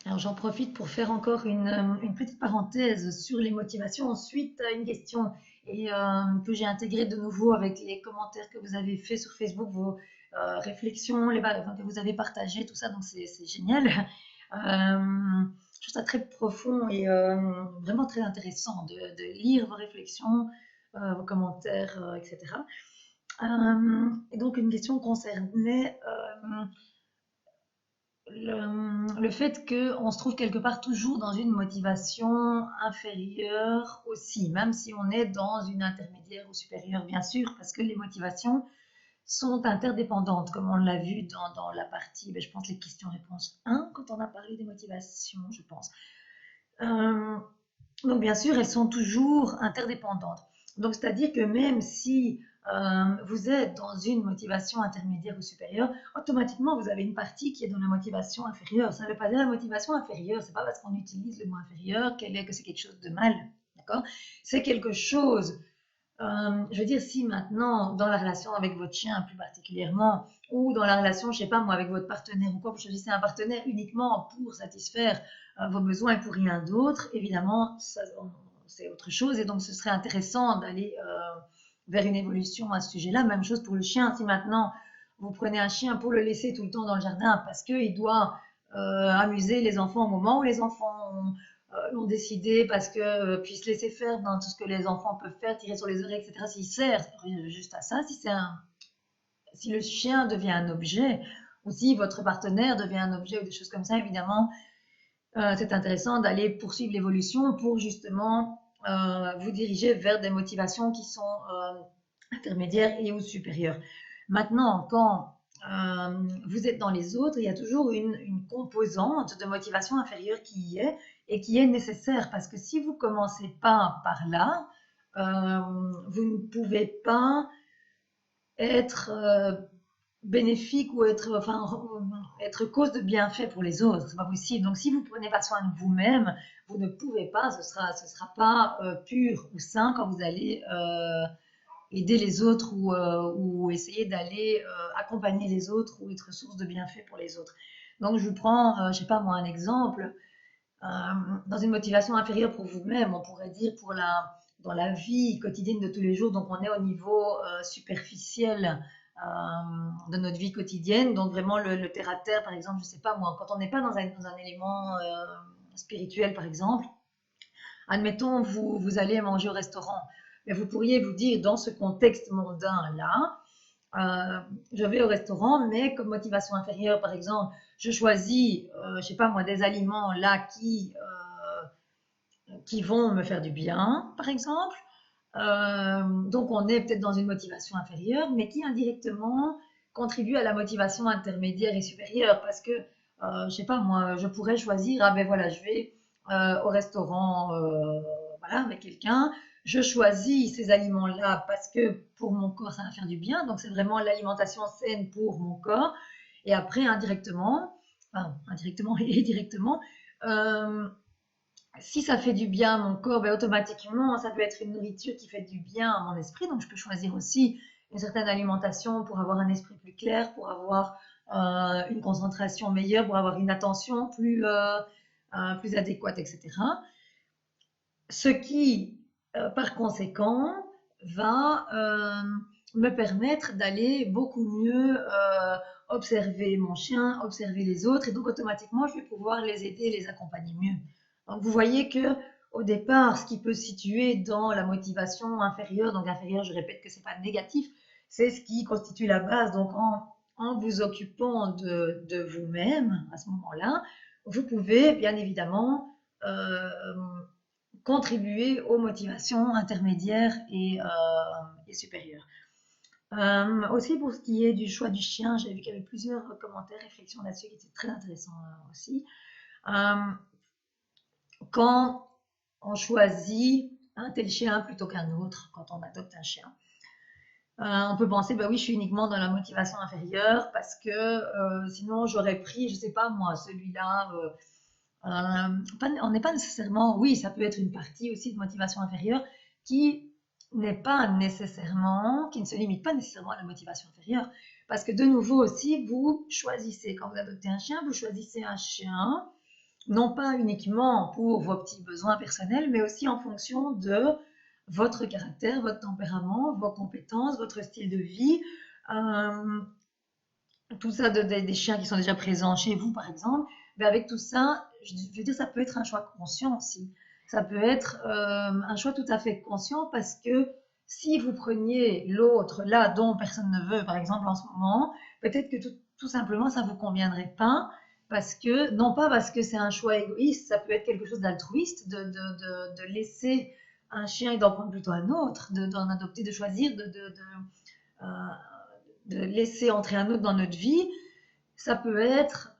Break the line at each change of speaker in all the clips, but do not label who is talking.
Alors j'en profite pour faire encore une petite parenthèse sur les motivations suite à une question que j'ai intégrée de nouveau avec les commentaires que vous avez fait sur Facebook, vos réflexions, enfin, que vous avez partagées, tout ça, donc c'est génial. Je trouve ça très profond et vraiment très intéressant de lire vos réflexions, vos commentaires, etc. Et donc une question concernait le fait qu'on se trouve quelque part toujours dans une motivation inférieure aussi, même si on est dans une intermédiaire ou supérieure, bien sûr, parce que les motivations sont interdépendantes, comme on l'a vu dans la partie, je pense, les questions-réponses 1, quand on a parlé des motivations, je pense. Euh, donc, bien sûr, elles sont toujours interdépendantes. Donc, c'est-à-dire que même si vous êtes dans une motivation intermédiaire ou supérieure, automatiquement, vous avez une partie qui est dans la motivation inférieure. Ça ne veut pas dire la motivation inférieure, c'est pas parce qu'on utilise le mot inférieur que c'est quelque chose de mal, d'accord? C'est quelque chose, je veux dire, si maintenant, dans la relation avec votre chien plus particulièrement, ou dans la relation, je sais pas moi, avec votre partenaire ou quoi, vous choisissez un partenaire uniquement pour satisfaire vos besoins et pour rien d'autre, évidemment, c'est autre chose. Et donc, ce serait intéressant d'aller vers une évolution à ce sujet-là. Même chose pour le chien. Si maintenant, vous prenez un chien pour le laisser tout le temps dans le jardin parce qu'il doit amuser les enfants au moment où les enfants l'ont décidé, parce que puis se laisser faire dans tout ce que les enfants peuvent faire, tirer sur les oreilles, etc. S'il sert juste à ça, si le chien devient un objet, ou si votre partenaire devient un objet ou des choses comme ça, évidemment, c'est intéressant d'aller poursuivre l'évolution pour justement vous diriger vers des motivations qui sont intermédiaires et ou supérieures. Maintenant, quand vous êtes dans les autres, il y a toujours une composante de motivation inférieure qui y est et qui est nécessaire, parce que si vous commencez pas par là, vous ne pouvez pas être bénéfique ou être cause de bienfait pour les autres. C'est pas possible. Donc, si vous prenez pas soin de vous-même, vous ne pouvez pas. Ce sera pas pur ou sain quand vous allez aider les autres ou essayer d'aller accompagner les autres ou être source de bienfait pour les autres. Donc, je vous prends, je sais pas moi, un exemple. Euh, dans une motivation inférieure pour vous-même, on pourrait dire dans la vie quotidienne de tous les jours, donc on est au niveau superficiel de notre vie quotidienne, donc vraiment le terre-à-terre, par exemple, je sais pas moi, quand on n'est pas dans un élément spirituel, par exemple, admettons, vous allez manger au restaurant, mais vous pourriez vous dire, dans ce contexte mondain-là, je vais au restaurant, mais comme motivation inférieure, par exemple, je choisis, je sais pas moi, des aliments là qui vont me faire du bien, par exemple. Donc on est peut-être dans une motivation inférieure, mais qui indirectement contribue à la motivation intermédiaire et supérieure, parce que, je sais pas moi, je pourrais choisir, ah ben voilà, je vais au restaurant, voilà, avec quelqu'un, je choisis ces aliments-là parce que pour mon corps ça va faire du bien, donc c'est vraiment l'alimentation saine pour mon corps, et après indirectement, enfin indirectement et directement, euh, si ça fait du bien à mon corps, ben, automatiquement, ça peut être une nourriture qui fait du bien à mon esprit. Donc, je peux choisir aussi une certaine alimentation pour avoir un esprit plus clair, pour avoir une concentration meilleure, pour avoir une attention plus adéquate, etc. Ce qui, par conséquent, va me permettre d'aller beaucoup mieux observer mon chien, observer les autres, et donc automatiquement, je vais pouvoir les aider et les accompagner mieux. Donc, vous voyez que au départ, ce qui peut se situer dans la motivation inférieure, donc inférieure, je répète que c'est pas négatif, c'est ce qui constitue la base. Donc, en vous occupant de vous-même à ce moment-là, vous pouvez bien évidemment contribuer aux motivations intermédiaires et supérieures. Aussi, pour ce qui est du choix du chien, j'ai vu qu'il y avait plusieurs commentaires, réflexions là-dessus qui étaient très intéressants aussi. Euh, Quand on choisit un tel chien plutôt qu'un autre, quand on adopte un chien, on peut penser, bah oui, je suis uniquement dans la motivation inférieure parce que sinon j'aurais pris, je sais pas moi, celui-là. On n'est pas nécessairement, oui, ça peut être une partie aussi de motivation inférieure qui n'est pas nécessairement, qui ne se limite pas nécessairement à la motivation inférieure. Parce que de nouveau aussi, vous choisissez, quand vous adoptez un chien, vous choisissez un chien non pas uniquement pour vos petits besoins personnels, mais aussi en fonction de votre caractère, votre tempérament, vos compétences, votre style de vie, euh, tout ça des chiens qui sont déjà présents chez vous, par exemple. Mais avec tout ça, je veux dire, ça peut être un choix conscient aussi. Ça peut être un choix tout à fait conscient parce que si vous preniez l'autre là dont personne ne veut, par exemple en ce moment, peut-être que tout simplement ça vous conviendrait pas parce que, non pas parce que c'est un choix égoïste, ça peut être quelque chose d'altruiste de laisser un chien et d'en prendre plutôt un autre, d'en adopter, de choisir, euh, de laisser entrer un autre dans notre vie, ça peut être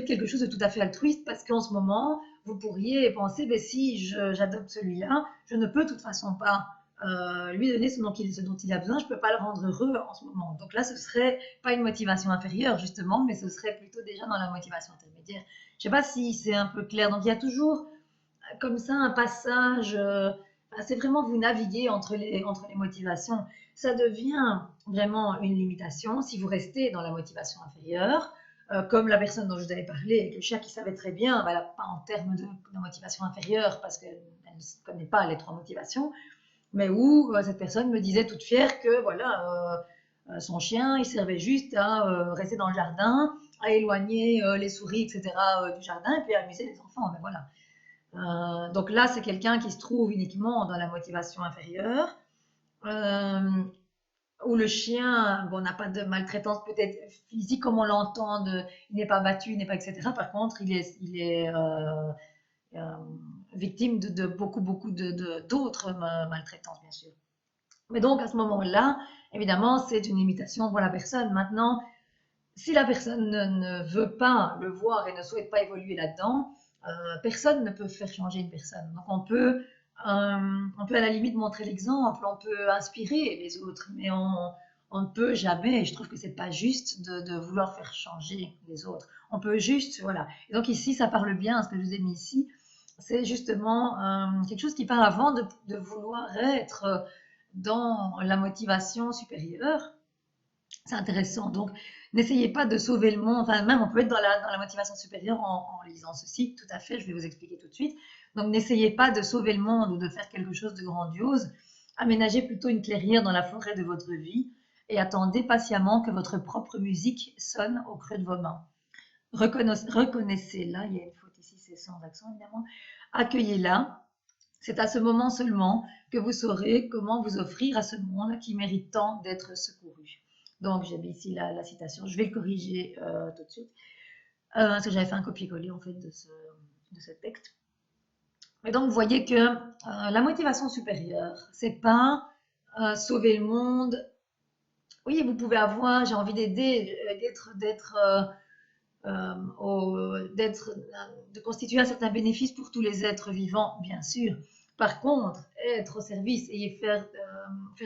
quelque chose de tout à fait altruiste parce qu'en ce moment, vous pourriez penser, ben, si j'adopte celui-là, je ne peux de toute façon pas lui donner ce dont il a besoin, je ne peux pas le rendre heureux en ce moment. Donc là, ce serait pas une motivation inférieure, justement, mais ce serait plutôt déjà dans la motivation intermédiaire. Je ne sais pas si c'est un peu clair. Donc il y a toujours comme ça un passage, c'est vraiment vous naviguer entre les motivations. Ça devient vraiment une limitation si vous restez dans la motivation inférieure, comme la personne dont je vous avais parlé, avec le chat qui savait très bien, voilà, pas en termes de motivation inférieure, parce qu'elle ne connaît pas les trois motivations, mais où cette personne me disait toute fière que voilà, son chien, il servait juste à rester dans le jardin, à éloigner les souris, etc., du jardin, et puis à amuser les enfants. Mais voilà. Donc là, c'est quelqu'un qui se trouve uniquement dans la motivation inférieure, euh, où le chien, bon, n'a pas de maltraitance peut-être physique comme on l'entend, il n'est pas battu, il n'est pas etc. Par contre, il est euh, victime de beaucoup d'autres maltraitances, bien sûr. Mais donc, à ce moment-là, évidemment, c'est une limitation pour la personne. Maintenant, si la personne ne veut pas le voir et ne souhaite pas évoluer là-dedans, personne ne peut faire changer une personne. Donc on peut à la limite montrer l'exemple, on peut inspirer les autres, mais on ne peut jamais, et je trouve que c'est pas juste de vouloir faire changer les autres. On peut juste, voilà. Et donc ici, ça parle bien, ce que je vous ai mis ici, c'est justement quelque chose qui parle avant de vouloir être dans la motivation supérieure. C'est intéressant. Donc, n'essayez pas de sauver le monde. Enfin, même, on peut être dans la motivation supérieure en lisant ceci. Tout à fait, je vais vous expliquer tout de suite. Donc, n'essayez pas de sauver le monde ou de faire quelque chose de grandiose. Aménagez plutôt une clairière dans la forêt de votre vie et attendez patiemment que votre propre musique sonne au creux de vos mains. Reconnaissez-la. Il y a une faute ici, c'est sans accent évidemment. Accueillez-la. C'est à ce moment seulement que vous saurez comment vous offrir à ce monde qui mérite tant d'être secouru. Donc, j'ai mis ici la citation. Je vais le corriger tout de suite. Parce que j'avais fait un copier-coller en fait de ce texte. Et donc, vous voyez que la motivation supérieure, c'est pas sauver le monde. Oui, vous pouvez avoir, j'ai envie d'aider, de constituer un certain bénéfice pour tous les êtres vivants, bien sûr. Par contre, être au service et faire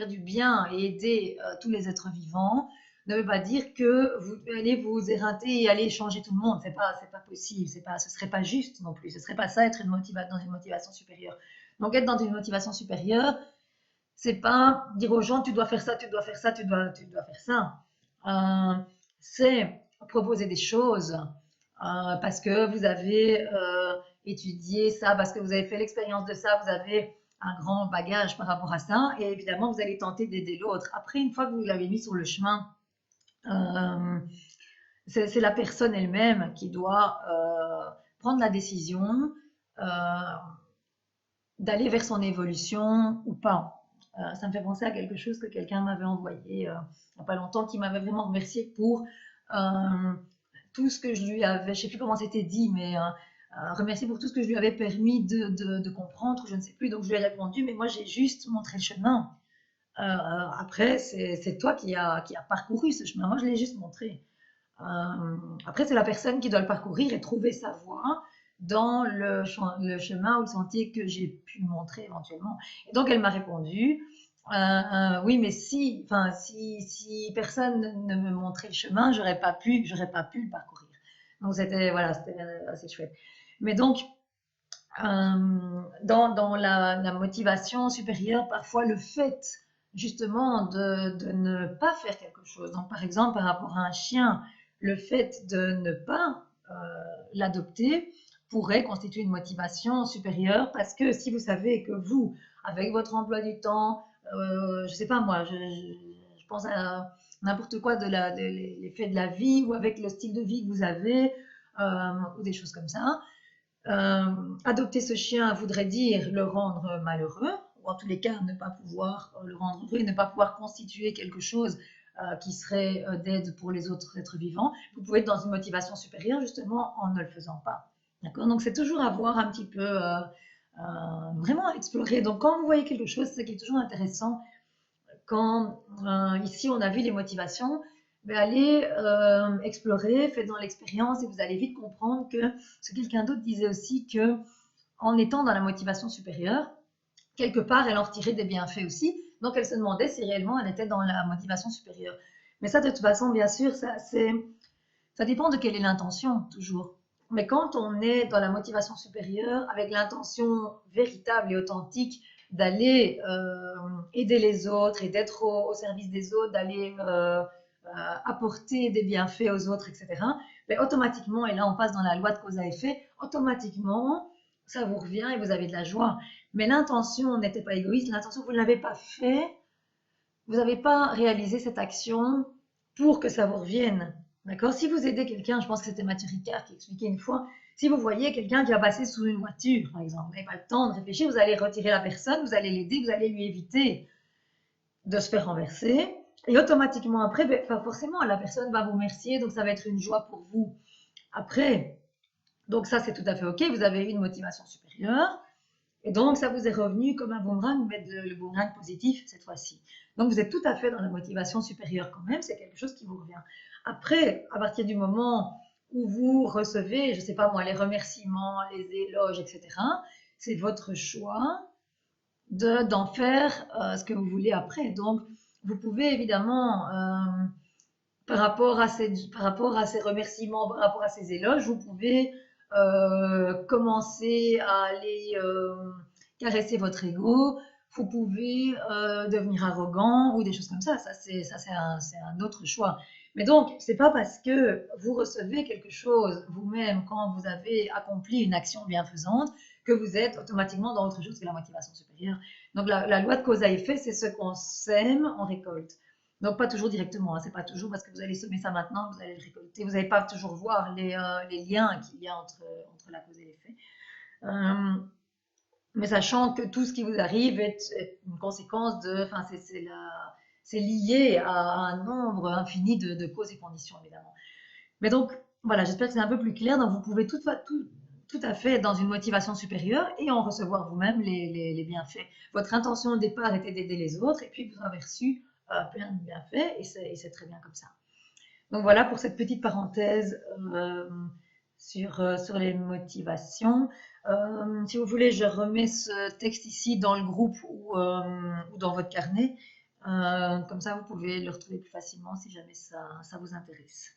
du bien et aider tous les êtres vivants ne veut pas dire que vous allez vous éreinter et aller changer tout le monde. C'est pas possible. Ce serait pas juste non plus. Ce serait pas ça être dans une motivation supérieure. Donc être dans une motivation supérieure, c'est pas dire aux gens tu dois faire ça, tu dois faire ça, tu dois faire ça. C'est proposer des choses parce que vous avez étudié ça, parce que vous avez fait l'expérience de ça, vous avez un grand bagage par rapport à ça, et évidemment vous allez tenter d'aider l'autre. Après, une fois que vous l'avez mis sur le chemin, euh, c'est la personne elle-même qui doit prendre la décision euh, d'aller vers son évolution ou pas. Ça me fait penser à quelque chose que quelqu'un m'avait envoyé il n'y a pas longtemps, qui m'avait vraiment remercié pour tout ce que je lui avais, je ne sais plus comment c'était dit, mais remercier pour tout ce que je lui avais permis de comprendre, je ne sais plus. Donc je lui ai répondu, mais moi j'ai juste montré le chemin. Après, c'est toi qui a parcouru ce chemin. Moi, je l'ai juste montré. Après, c'est la personne qui doit le parcourir et trouver sa voie dans le chemin ou le sentier que j'ai pu montrer éventuellement. Et donc, elle m'a répondu, oui, mais si personne ne me montrait le chemin, j'aurais pas pu le parcourir. Donc, voilà, c'était assez chouette. Mais donc, dans la motivation supérieure, parfois le fait justement de ne pas faire quelque chose. Donc, par exemple, par rapport à un chien, le fait de ne pas l'adopter pourrait constituer une motivation supérieure parce que si vous savez que vous, avec votre emploi du temps, je sais pas moi, je pense à n'importe quoi de l'effet de la vie ou avec le style de vie que vous avez ou des choses comme ça. Adopter ce chien voudrait dire le rendre malheureux, ou en tous les cas ne pas pouvoir le rendre heureux et ne pas pouvoir constituer quelque chose qui serait d'aide pour les autres êtres vivants. Vous pouvez être dans une motivation supérieure justement en ne le faisant pas. D'accord? Donc c'est toujours à voir un petit peu, vraiment à explorer. Donc quand vous voyez quelque chose, c'est qui est toujours intéressant. Quand ici on a vu les motivations, ben allez explorer, faites dans l'expérience et vous allez vite comprendre que ce que quelqu'un d'autre disait aussi que en étant dans la motivation supérieure, quelque part elle en retirait des bienfaits aussi. Donc elle se demandait si réellement elle était dans la motivation supérieure. Mais ça de toute façon, bien sûr, ça dépend de quelle est l'intention toujours. Mais quand on est dans la motivation supérieure avec l'intention véritable et authentique d'aller aider les autres et d'être au service des autres, d'aller apporter des bienfaits aux autres, etc., mais automatiquement, et là on passe dans la loi de cause à effet, automatiquement, ça vous revient et vous avez de la joie. Mais l'intention n'était pas égoïste, l'intention, vous ne l'avez pas fait, vous n'avez pas réalisé cette action pour que ça vous revienne. D'accord? Si vous aidez quelqu'un, je pense que c'était Mathieu Ricard qui expliquait une fois, si vous voyez quelqu'un qui va passer sous une voiture, par exemple, vous n'avez pas le temps de réfléchir, vous allez retirer la personne, vous allez l'aider, vous allez lui éviter de se faire renverser. Et automatiquement après, ben, forcément, la personne va vous remercier, donc ça va être une joie pour vous. Après, donc ça c'est tout à fait ok, vous avez eu une motivation supérieure. Et donc, ça vous est revenu comme un boomerang, mais le boomerang positif cette fois-ci. Donc, vous êtes tout à fait dans la motivation supérieure quand même, c'est quelque chose qui vous revient. Après, à partir du moment où vous recevez, je ne sais pas moi, les remerciements, les éloges, etc., c'est votre choix d'en faire ce que vous voulez après. Donc, vous pouvez évidemment, par rapport à ces remerciements, par rapport à ces éloges, vous pouvez commencer à aller caresser votre ego. Vous pouvez devenir arrogant ou des choses comme ça. Ça, c'est un autre choix. Mais donc, c'est pas parce que vous recevez quelque chose vous-même quand vous avez accompli une action bienfaisante que vous êtes automatiquement dans autre chose que la motivation supérieure. Donc, la loi de cause à effet, c'est ce qu'on sème, on récolte. Donc, pas toujours directement, hein. C'est pas toujours parce que vous allez semer ça maintenant que vous allez le récolter. Vous n'allez pas toujours voir les liens qu'il y a entre la cause et l'effet. Mais sachant que tout ce qui vous arrive est une conséquence de. Enfin, c'est lié à un nombre infini de causes et conditions, évidemment. Mais donc, voilà, j'espère que c'est un peu plus clair. Donc, vous pouvez tout à fait être dans une motivation supérieure et en recevoir vous-même les bienfaits. Votre intention au départ était d'aider les autres et puis vous avez reçu plein de bienfaits et c'est très bien comme ça. Donc voilà pour cette petite parenthèse sur les motivations. Si vous voulez, je remets ce texte ici dans le groupe ou dans votre carnet. Comme ça, vous pouvez le retrouver plus facilement si jamais ça vous intéresse.